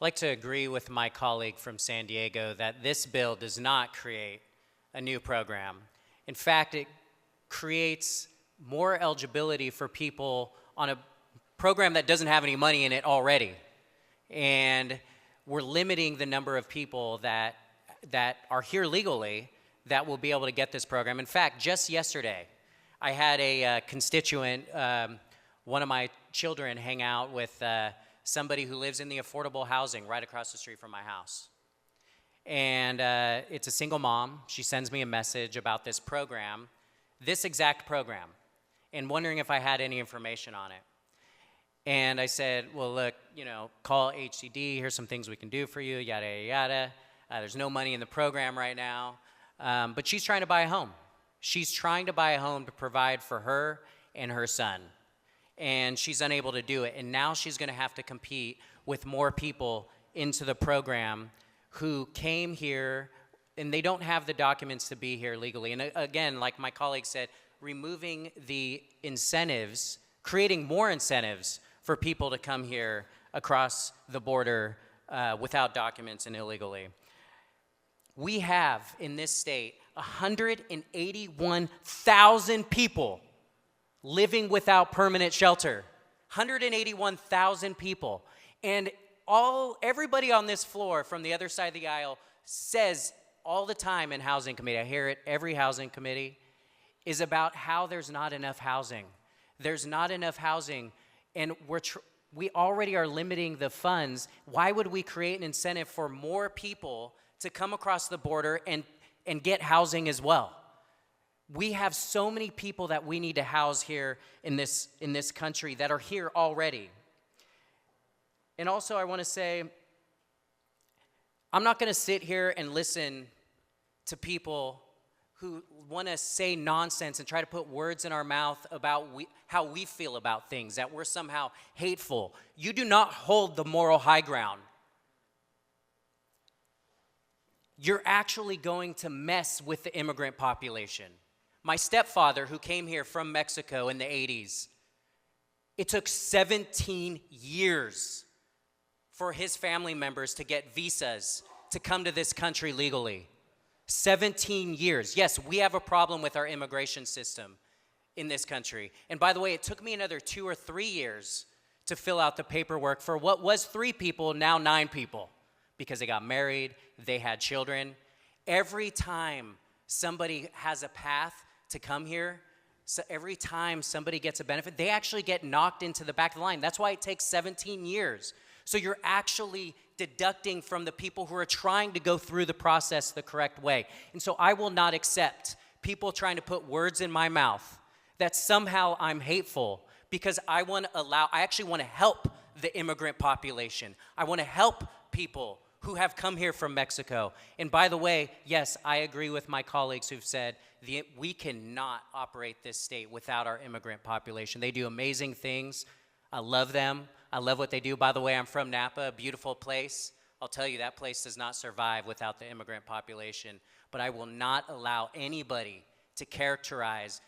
like to agree with my colleague from San Diego that this bill does not create a new program. In fact, it creates more eligibility for people on a program that doesn't have any money in it already. And we're limiting the number of people that are here legally that will be able to get this program. In fact, just yesterday, I had a constituent, one of my children, hang out with somebody who lives in the affordable housing right across the street from my house. And it's a single mom. She sends me a message about this program, this exact program, and wondering if I had any information on it. And I said, well, look, call HCD. Here's some things we can do for you, yada, yada, yada. There's no money in the program right now. But she's trying to buy a home. She's trying to buy a home to provide for her and her son. And she's unable to do it. And now she's going to have to compete with more people into the program who came here and they don't have the documents to be here legally. And again, like my colleague said, removing the incentives, creating more incentives for people to come here across the border without documents and illegally. We have in this state 181,000 people living without permanent shelter. 181,000 people. And everybody on this floor from the other side of the aisle says all the time in housing committee, I hear it every housing committee, is about how there's not enough housing. There's not enough housing, and we already are limiting the funds. Why would we create an incentive for more people to come across the border and get housing as well? We have so many people that we need to house here in this country that are here already. And also I want to say, I'm not going to sit here and listen to people who want to say nonsense and try to put words in our mouth about how we feel about things, that we're somehow hateful. You do not hold the moral high ground. You're actually going to mess with the immigrant population. My stepfather, who came here from Mexico in the 80s, it took 17 years for his family members to get visas to come to this country legally. 17 years. Yes, we have a problem with our immigration system in this country. And by the way, it took me another 2 or 3 years to fill out the paperwork for what was 3 people, now 9 people, because they got married, they had children. Every time somebody has a path to come here, so every time somebody gets a benefit, they actually get knocked into the back of the line. That's why it takes 17 years. So you're actually deducting from the people who are trying to go through the process the correct way. And so I will not accept people trying to put words in my mouth that somehow I'm hateful, because I actually want to help the immigrant population. I want to help people who have come here from Mexico. And by the way, yes, I agree with my colleagues who've said we cannot operate this state without our immigrant population. They do amazing things. I love them. I love what they do. By the way, I'm from Napa, a beautiful place. I'll tell you, that place does not survive without the immigrant population. But I will not allow anybody to characterize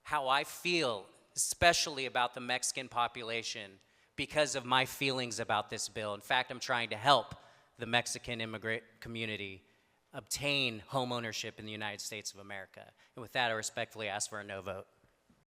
how I feel, especially about the Mexican population, because of my feelings about this bill. In fact, I'm trying to help the Mexican immigrant community obtain home ownership in the United States of America. And with that, I respectfully ask for a no vote.